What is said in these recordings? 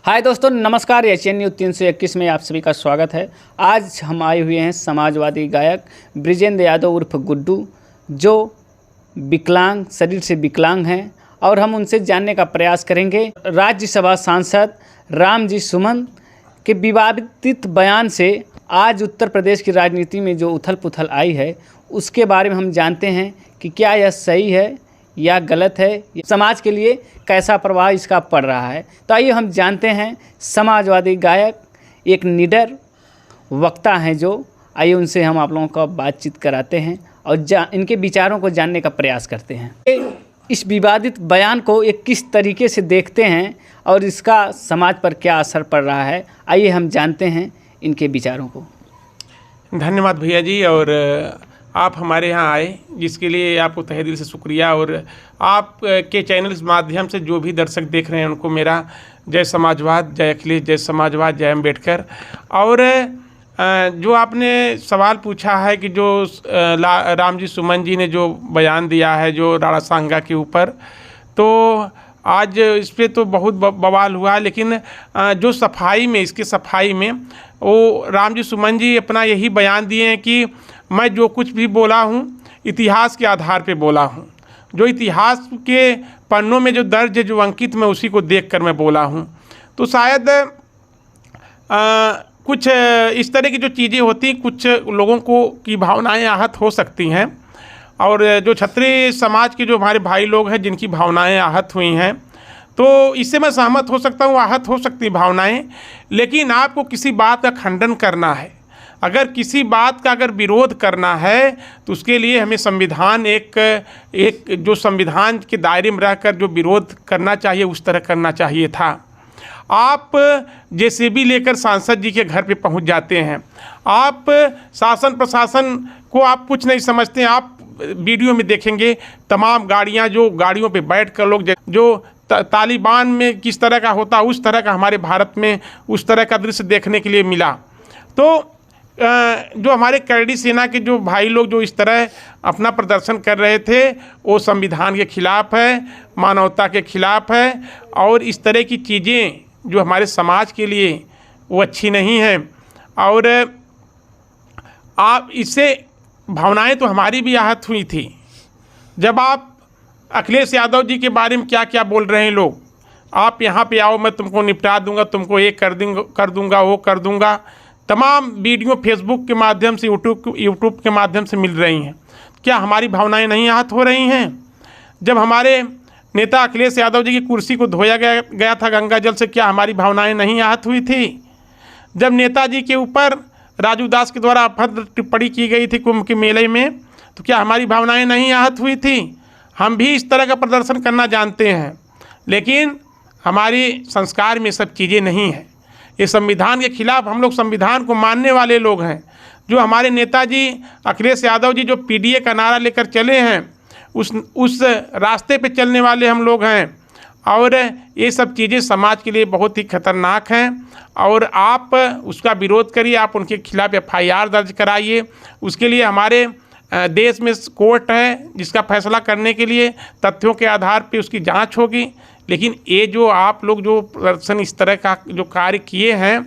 हाय दोस्तों, नमस्कार। Asian news 321 में आप सभी का स्वागत है। आज हम आए हुए हैं समाजवादी गायक बृजेंद्र यादव उर्फ गुड्डू, जो विकलांग, शरीर से विकलांग हैं, और हम उनसे जानने का प्रयास करेंगे राज्यसभा सांसद रामजी सुमन के विवादित बयान से आज उत्तर प्रदेश की राजनीति में जो उथल पुथल आई है, उसके बारे में हम जानते हैं कि क्या यह सही है या गलत है, समाज के लिए कैसा प्रभाव इसका पड़ रहा है। तो आइए हम जानते हैं समाजवादी गायक, एक निडर वक्ता हैं जो, आइए उनसे हम आप लोगों का बातचीत कराते हैं और इनके विचारों को जानने का प्रयास करते हैं। इस विवादित बयान को एक किस तरीके से देखते हैं और इसका समाज पर क्या असर पड़ रहा है, आइए हम जानते हैं इनके विचारों को। धन्यवाद भैया जी, और आप हमारे यहाँ आए जिसके लिए आपको तहे दिल से शुक्रिया। और आप के चैनल के माध्यम से जो भी दर्शक देख रहे हैं उनको मेरा जय समाजवाद, जय अखिलेश, जय समाजवाद, जय अम्बेडकर। और जो आपने सवाल पूछा है कि जो रामजी सुमन जी ने जो बयान दिया है जो राणा सांगा के ऊपर, तो आज इस पर तो बहुत बवाल हुआ। लेकिन जो इसकी सफाई में वो रामजी सुमन जी अपना यही बयान दिए हैं कि मैं जो कुछ भी बोला हूँ इतिहास के आधार पे बोला हूँ, जो इतिहास के पन्नों में जो दर्ज है, जो अंकित, मैं उसी को देखकर मैं बोला हूँ। तो शायद कुछ इस तरह की जो चीज़ें होती, कुछ लोगों को की भावनाएं आहत हो सकती हैं, और जो क्षत्रिय समाज के जो हमारे भाई लोग हैं जिनकी भावनाएं आहत हुई हैं, तो इससे मैं सहमत हो सकता हूँ, आहत हो सकती भावनाएं। लेकिन आपको किसी बात का खंडन करना है, अगर किसी बात का अगर विरोध करना है, तो उसके लिए हमें संविधान एक जो संविधान के दायरे में रहकर जो विरोध करना चाहिए उस तरह करना चाहिए था। आप जेसीबी लेकर सांसद जी के घर पे पहुंच जाते हैं, आप शासन प्रशासन को आप कुछ नहीं समझते। आप वीडियो में देखेंगे तमाम गाड़ियां, जो गाड़ियों पे बैठ कर लोग जो तालिबान में किस तरह का होता, उस तरह का हमारे भारत में उस तरह का दृश्य देखने के लिए मिला। तो जो हमारे करड़ी सेना के जो भाई लोग जो इस तरह अपना प्रदर्शन कर रहे थे, वो संविधान के खिलाफ है, मानवता के खिलाफ है, और इस तरह की चीज़ें जो हमारे समाज के लिए वो अच्छी नहीं हैं। और आप इससे भावनाएं तो हमारी भी आहत हुई थी जब आप अखिलेश यादव जी के बारे में क्या क्या बोल रहे हैं लोग। आप यहाँ पे आओ, मैं तुमको निपटा दूंगा, तुमको ये कर दूंगा, वो कर दूंगा। तमाम वीडियो फेसबुक के माध्यम से, यूट्यूब के माध्यम से मिल रही हैं। क्या हमारी भावनाएं नहीं आहत हो रही हैं? जब हमारे नेता अखिलेश यादव जी की कुर्सी को धोया गया था गंगा जल से, क्या हमारी भावनाएं नहीं आहत हुई थी? जब नेताजी के ऊपर राजू दास के द्वारा अभद्र टिप्पणी की गई थी कुंभ के मेले में, तो क्या हमारी भावनाएं नहीं आहत हुई थी? हम भी इस तरह का प्रदर्शन करना जानते हैं, लेकिन हमारी संस्कार में सब चीज़ें नहीं हैं। ये संविधान के खिलाफ, हम लोग संविधान को मानने वाले लोग हैं। जो हमारे नेताजी अखिलेश यादव जी जो पीडीए का नारा लेकर चले हैं, उस रास्ते पे चलने वाले हम लोग हैं। और ये सब चीज़ें समाज के लिए बहुत ही खतरनाक हैं, और आप उसका विरोध करिए, आप उनके खिलाफ FIR दर्ज कराइए। उसके लिए हमारे देश में कोर्ट है जिसका फैसला करने के लिए तथ्यों के आधार पे उसकी जांच होगी। लेकिन ये जो आप लोग जो प्रदर्शन इस तरह का जो कार्य किए हैं,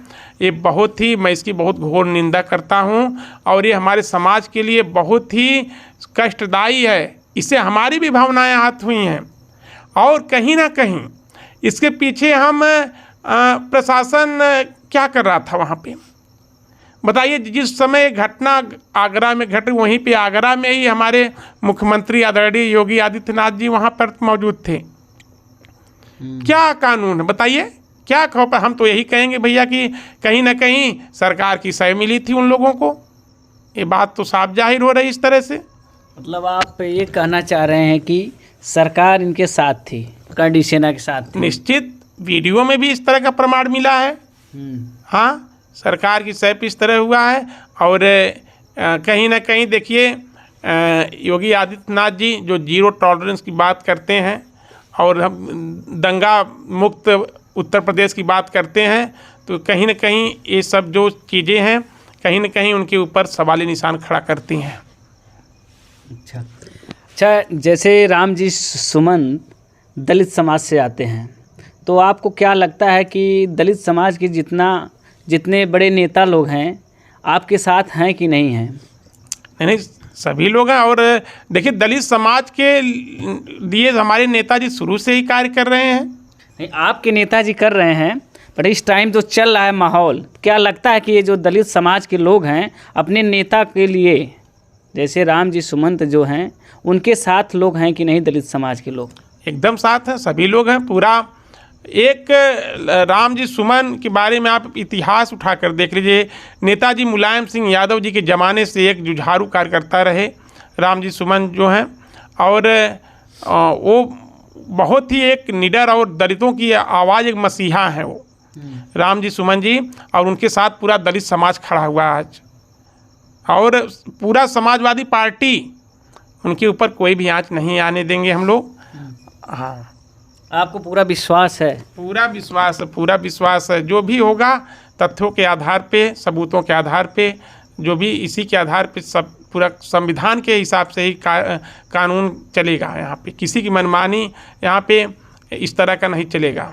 ये बहुत ही, मैं इसकी बहुत घोर निंदा करता हूँ, और ये हमारे समाज के लिए बहुत ही कष्टदायी है। इससे हमारी भी भावनाएं आहत हुई हैं, और कहीं ना कहीं इसके पीछे हम प्रशासन क्या कर रहा था वहाँ पे, बताइए। जिस समय घटना आगरा में घटी, वहीं पे आगरा में ही हमारे मुख्यमंत्री आदरणीय योगी आदित्यनाथ जी वहाँ पर मौजूद थे। क्या कानून है, बताइए, क्या खौफ? हम तो यही कहेंगे भैया कि कहीं ना कहीं सरकार की सही मिली थी उन लोगों को। ये बात तो साफ जाहिर हो रही इस तरह से। मतलब आप ये कहना चाह रहे हैं कि सरकार इनके साथ थी, करड़ी सेना के साथ थी? निश्चित, वीडियो में भी इस तरह का प्रमाण मिला है। हाँ, सरकार की सही पे इस तरह हुआ है। और कहीं ना कहीं देखिए, योगी आदित्यनाथ जी जो जीरो टॉलरेंस की बात करते हैं, और हम दंगा मुक्त उत्तर प्रदेश की बात करते हैं, तो कहीं ना कहीं ये सब जो चीज़ें हैं कहीं ना कहीं उनके ऊपर सवाली निशान खड़ा करती हैं। अच्छा, जैसे रामजी सुमन दलित समाज से आते हैं, तो आपको क्या लगता है कि दलित समाज के जितने बड़े नेता लोग हैं आपके साथ हैं कि नहीं हैं? नहीं, सभी लोग हैं। और देखिए, दलित समाज के लिए हमारे नेताजी शुरू से ही कार्य कर रहे हैं। नहीं, आपके नेताजी कर रहे हैं, पर इस टाइम जो चल रहा है माहौल, क्या लगता है कि ये जो दलित समाज के लोग हैं अपने नेता के लिए, जैसे राम जी सुमंत जो हैं, उनके साथ लोग हैं कि नहीं दलित समाज के लोग? एकदम साथ हैं, सभी लोग हैं। पूरा एक राम जी सुमन के बारे में आप इतिहास उठाकर देख लीजिए। नेताजी मुलायम सिंह यादव जी के ज़माने से एक जुझारू कार्यकर्ता रहे राम जी सुमन जो हैं, और वो बहुत ही एक निडर और दलितों की आवाज़, एक मसीहा हैं वो राम जी सुमन जी। और उनके साथ पूरा दलित समाज खड़ा हुआ आज, और पूरा समाजवादी पार्टी, उनके ऊपर कोई भी आँच नहीं आने देंगे हम लोग। हाँ, आपको पूरा विश्वास है? पूरा विश्वास है, पूरा विश्वास है। जो भी होगा तथ्यों के आधार पे, सबूतों के आधार पे, जो भी इसी के आधार पे, सब पूरा संविधान के हिसाब से ही कानून चलेगा। यहाँ पे किसी की मनमानी यहाँ पे इस तरह का नहीं चलेगा,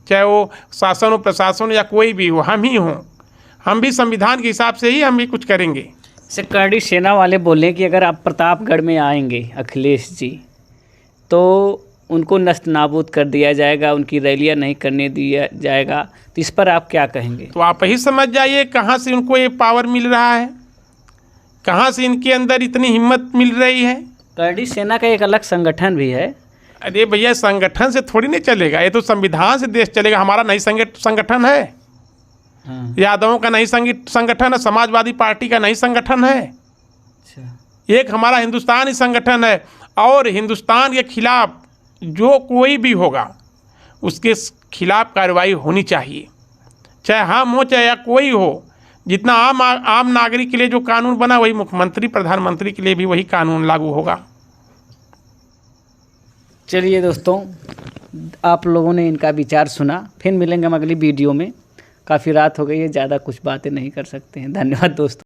चाहे वो शासन हो, प्रशासन या कोई भी हो, हम ही हों, हम भी संविधान के हिसाब से ही हम भी कुछ करेंगे। जैसे करड़ी सेना वाले बोले कि अगर आप प्रतापगढ़ में आएंगे अखिलेश जी, तो उनको नष्ट नाबूद कर दिया जाएगा, उनकी रैलियां नहीं करने दिया जाएगा, तो इस पर आप क्या कहेंगे? तो आप ही समझ जाइए कहाँ से उनको ये पावर मिल रहा है, कहाँ से इनके अंदर इतनी हिम्मत मिल रही है। करड़ी सेना का एक अलग संगठन भी है। अरे भैया, संगठन से थोड़ी नहीं चलेगा, ये तो संविधान से देश चलेगा। हमारा नहीं संगठन है, हाँ। यादवों का नहीं संगठन है, समाजवादी पार्टी का नहीं संगठन है। अच्छा। एक हमारा हिंदुस्तानी संगठन है, और हिंदुस्तान के खिलाफ जो कोई भी होगा उसके खिलाफ कार्रवाई होनी चाहिए, चाहे हम हो चाहे या कोई हो। जितना आम नागरिक के लिए जो कानून बना, वही मुख्यमंत्री प्रधानमंत्री के लिए भी वही कानून लागू होगा। चलिए दोस्तों, आप लोगों ने इनका विचार सुना। फिर मिलेंगे हम अगली वीडियो में। काफ़ी रात हो गई है, ज़्यादा कुछ बातें नहीं कर सकते हैं। धन्यवाद दोस्तों।